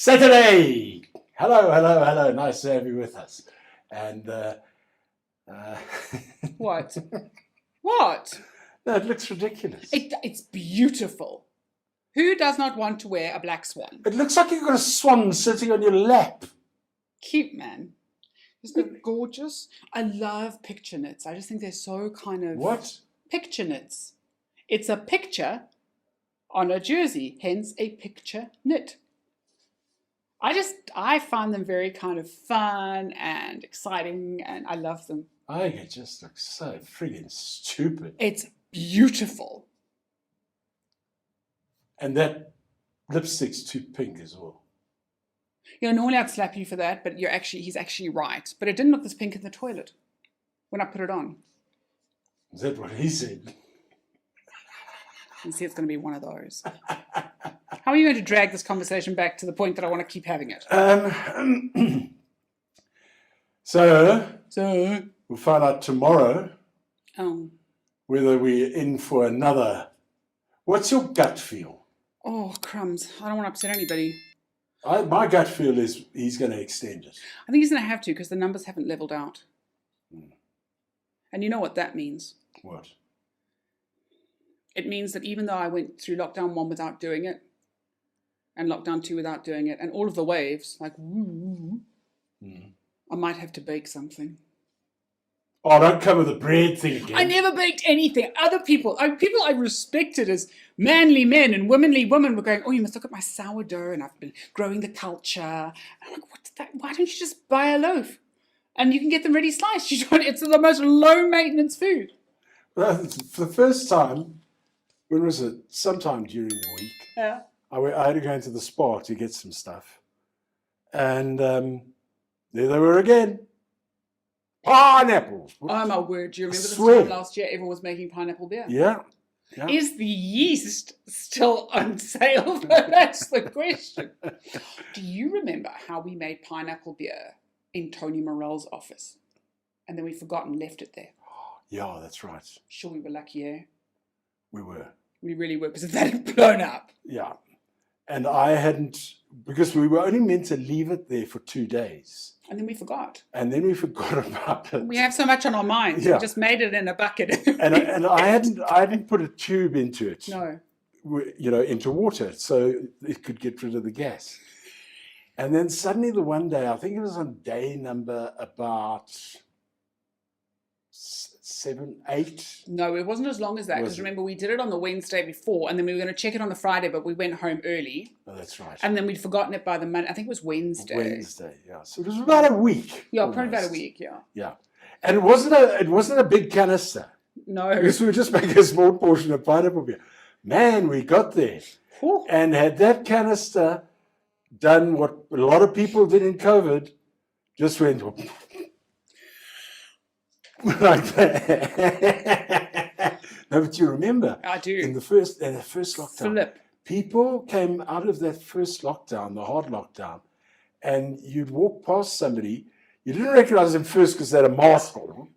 Saturday! Hello. Nice to have you with us. And What? What? No, it looks ridiculous. It's beautiful. Who does not want to wear a black swan? It looks like you've got a swan sitting on your lap. Cute, man. Isn't it gorgeous? I love picture knits. I just think they're so kind of... What? Picture knits. It's a picture on a jersey, hence a picture knit. I find them very kind of fun and exciting, and I love them. I think it just looks so friggin' stupid. It's beautiful. And that lipstick's too pink as well. You know, normally I'd slap you for that, but he's actually right. But it didn't look this pink in the toilet when I put it on. Is that what he said? You see, it's going to be one of those. How are you going to drag this conversation back to the point that I want to keep having it? So we'll find out tomorrow whether we're in for another. What's your gut feel? Oh, crumbs. I don't want to upset anybody. My gut feel is he's going to extend it. I think he's going to have to because the numbers haven't leveled out. And you know what that means? What? It means that even though I went through lockdown 1 without doing it, and lockdown 2 without doing it, and all of the waves, like, I might have to bake something. Oh, don't come with the bread thing again. I never baked anything. Other people I respected as manly men and womanly women were going, oh, you must look at my sourdough, and I've been growing the culture. And I'm like, what's that? Why don't you just buy a loaf? And you can get them ready sliced. It's the most low-maintenance food. Well, for the first time, when was it? Sometime during the week. Yeah. I had to go into the spa to get some stuff. And there they were again. Pineapples. Oh my word, do you remember this time last year everyone was making pineapple beer? Yeah. Is the yeast still on sale? That's the question. Do you remember how we made pineapple beer in Tony Morell's office? And then we forgot and left it there. Yeah, that's right. Sure, we were lucky, eh? We were. We really were, because that had blown up. Yeah. And I hadn't, because we were only meant to leave it there for 2 days. And then we forgot. And then we forgot about it. We have so much on our minds. Yeah. We just made it in a bucket. and I hadn't put a tube into it. No. Into water, so it could get rid of the gas. And then suddenly the one day, I think it was on day number about 7, 8. No, it wasn't as long as that, because remember, we did it on the Wednesday before, and then we were going to check it on the Friday, but we went home early. Oh, that's right. And then we'd forgotten it by the Monday. I think it was Wednesday. Wednesday, yeah. So it was about a week. Yeah, almost. Probably about a week, yeah. Yeah. And it wasn't a big canister. No. Because we were just making a small portion of pineapple beer. Man, we got there. Ooh. And had that canister done what a lot of people did in COVID, just went like that. No, but you remember? I do. In the first lockdown, Flip. People came out of that first lockdown, the hard lockdown, and you'd walk past somebody, you didn't recognize them first because they had a mask on.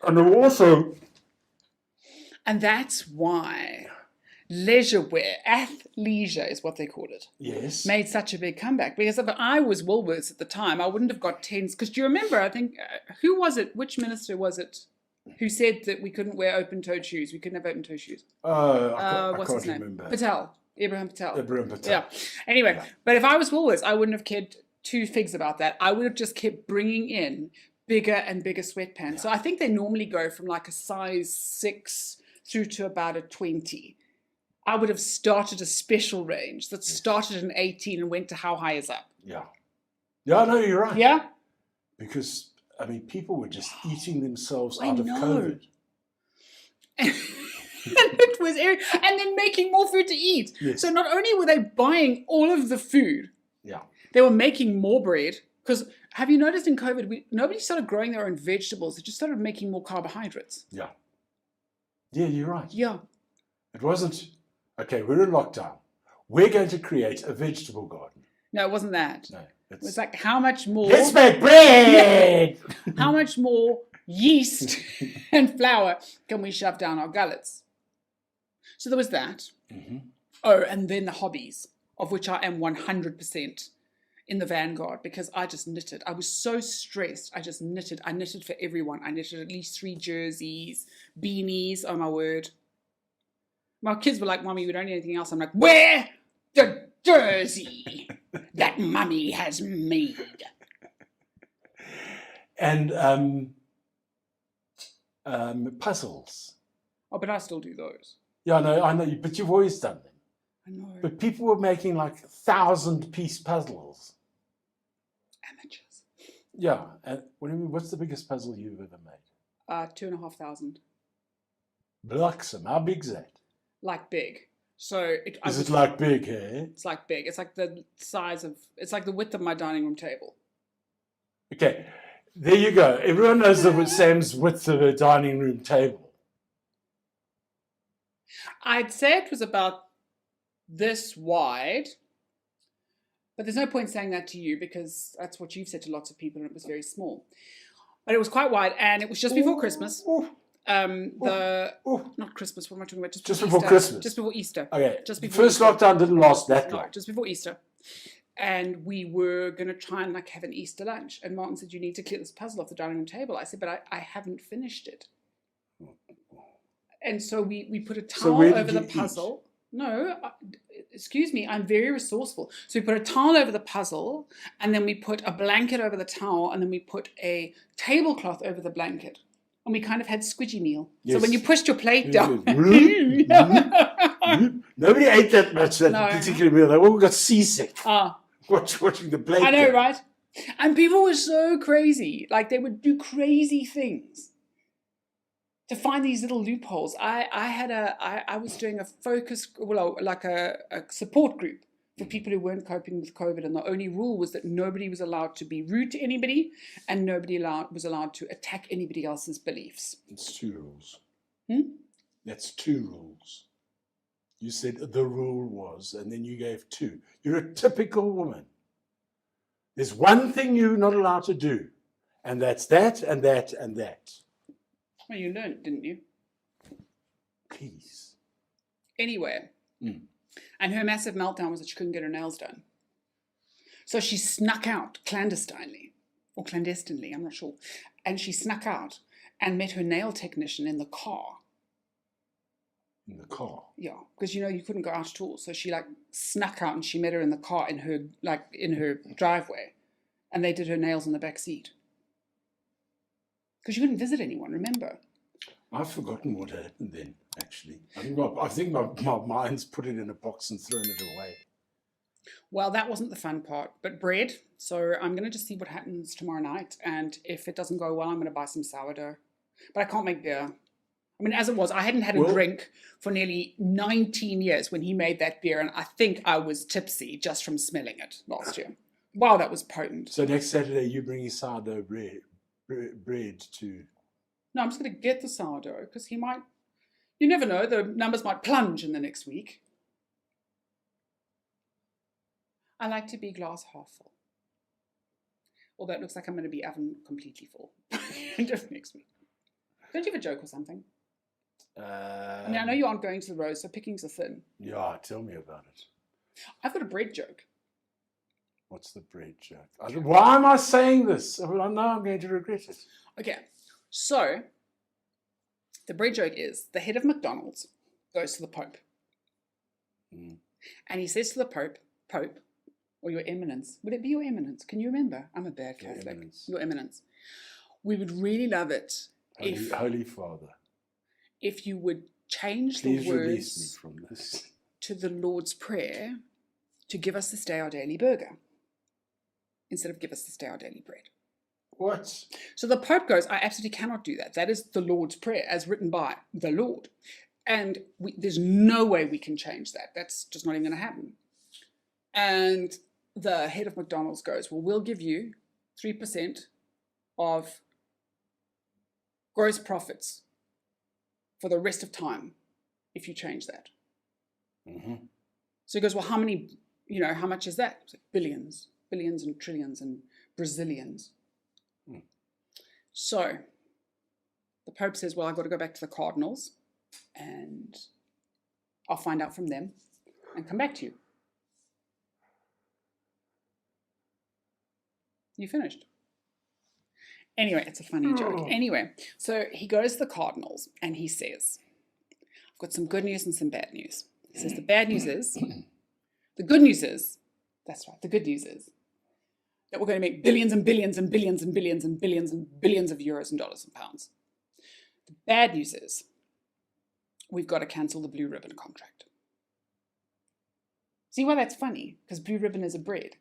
And they were also... And that's why leisure wear, athleisure is what they called it. Yes. Made such a big comeback. Because if I was Woolworths at the time, I wouldn't have got tents. Because do you remember, I think, who was it? Which minister was it who said that we couldn't wear open-toed shoes? We couldn't have open-toed shoes. I what's can't his name? remember. Ibrahim Patel. Yeah. Anyway, but if I was Woolworths, I wouldn't have cared 2 figs about that. I would have just kept bringing in bigger and bigger sweatpants. Yeah. So I think they normally go from like a size 6 through to about a 20. I would have started a special range that started in 18 and went to how high is up. Yeah. Yeah, no, you're right. Yeah? Because, people were just eating themselves out of COVID. And it was, and then making more food to eat. Yes. So not only were they buying all of the food, they were making more bread. Because have you noticed in COVID, nobody started growing their own vegetables. They just started making more carbohydrates. Yeah. Yeah, you're right. Yeah. It wasn't, okay, we're in lockdown. We're going to create a vegetable garden. No, it wasn't that. No. It was like, how much more... Let's make bread! How much more yeast and flour can we shove down our gullets? So there was that. Mm-hmm. Oh, and then the hobbies. of which I am 100% in the vanguard because I just knitted. I was so stressed. I just knitted. I knitted for everyone. I knitted at least 3 jerseys, beanies. Oh my word. My kids were like, Mommy, we don't need anything else. I'm like, wear the jersey that Mummy has made. And puzzles. Oh, but I still do those. Yeah, no, I know, but you've always done them. I know. But people were making like 1,000-piece puzzles. Amateurs. Yeah, and what's the biggest puzzle you've ever made? 2,500. Blocksome. How big's that? Like big. So Is it like big, eh? It's like big. It's like the size of. It's like the width of my dining room table. Okay, there you go. Everyone knows the Sam's width of a dining room table. I'd say it was about this wide, but there's no point saying that to you because that's what you've said to lots of people, and it was very small. But it was quite wide, and it was just before Christmas. Not Christmas. What am I talking about? Just before Christmas. Just before Easter. Okay. Just before First Easter. lockdown didn't last that long. No, just before Easter. And we were going to try and like have an Easter lunch. And Martin said, you need to clear this puzzle off the dining room table. I said, but I haven't finished it. And so we put a towel over the puzzle. No, excuse me, I'm very resourceful. So we put a towel over the puzzle, and then we put a blanket over the towel, and then we put a tablecloth over the blanket. And we kind of had squidgy meal. Yes. So when you pushed your plate down. Nobody ate that much that particular meal. They all got seasick. Watching the plate. I know, right? And people were so crazy. Like they would do crazy things to find these little loopholes. I was doing a focus, like a support group for people who weren't coping with COVID, and the only rule was that nobody was allowed to be rude to anybody, and nobody was allowed to attack anybody else's beliefs. It's 2 rules. That's 2 rules. You said the rule was, and then you gave 2. You're a typical woman. There's one thing you're not allowed to do, and that's that, and that, and that. Well, you learned, didn't you? Please. Anyway. And her massive meltdown was that she couldn't get her nails done. So she snuck out clandestinely, or clandestinely, I'm not sure. And she snuck out and met her nail technician in the car. In the car? Yeah, because you couldn't go out at all. So she snuck out and she met her in the car in her driveway. And they did her nails in the back seat. Because you couldn't visit anyone, remember? I've forgotten what happened then, actually. I think my mind's put it in a box and thrown it away. Well, that wasn't the fun part, but bread. So I'm going to just see what happens tomorrow night. And if it doesn't go well, I'm going to buy some sourdough. But I can't make beer. I mean, as it was, I hadn't had a drink for nearly 19 years when he made that beer. And I think I was tipsy just from smelling it last year. Wow, that was potent. So next Saturday, you're bringing sourdough bread to... No, I'm just going to get the sourdough because he might... You never know, the numbers might plunge in the next week. I like to be glass half full. Although it looks like I'm going to be oven completely full. Just next week. Don't you have a joke or something? I mean, I know you aren't going to the Rose, so pickings are thin. Yeah, tell me about it. I've got a bread joke. What's the bread joke? Why am I saying this? I know I'm going to regret it. Okay, so the bread joke is the head of McDonald's goes to the Pope. And he says to the Pope, or your eminence, would it be your eminence? Can you remember? I'm a bad Catholic. Your eminence. We would really love it Holy Father, if you would change please the words release me from this to the Lord's Prayer to give us this day our daily burger instead of give us this day our daily bread. What? So the Pope goes, I absolutely cannot do that. That is the Lord's Prayer as written by the Lord. And there's no way we can change that. That's just not even going to happen. And the head of McDonald's goes, well, we'll give you 3% of gross profits for the rest of time if you change that. So he goes, well, how much is that? It's like billions and trillions and Brazilians. So the Pope says, well, I've got to go back to the cardinals and I'll find out from them and come back to you. You finished. Anyway, it's a funny joke. Anyway, so he goes to the Cardinals and he says, I've got some good news and some bad news. He says the bad news is, the good news is, that's right, the good news is that we're going to make billions and billions and billions and billions and billions and billions of euros and dollars and pounds. The bad news is we've got to cancel the Blue Ribbon contract. See why that's funny? Because Blue Ribbon is a bread.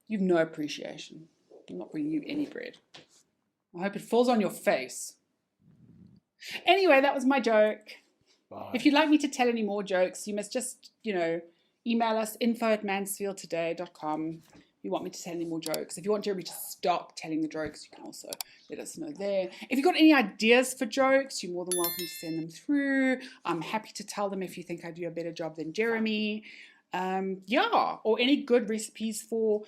You've no appreciation. I'm not bringing you any bread. I hope it falls on your face. Anyway, that was my joke. Bye. If you'd like me to tell any more jokes, you must just, email us info@mansfieldtoday.com. If you want me to tell any more jokes. If you want Jeremy to stop telling the jokes, you can also let us know there. If you've got any ideas for jokes, you're more than welcome to send them through. I'm happy to tell them if you think I do a better job than Jeremy. Or any good recipes for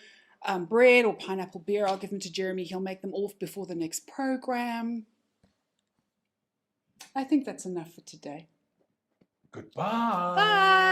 bread or pineapple beer, I'll give them to Jeremy. He'll make them all before the next program. I think that's enough for today. Goodbye. Bye.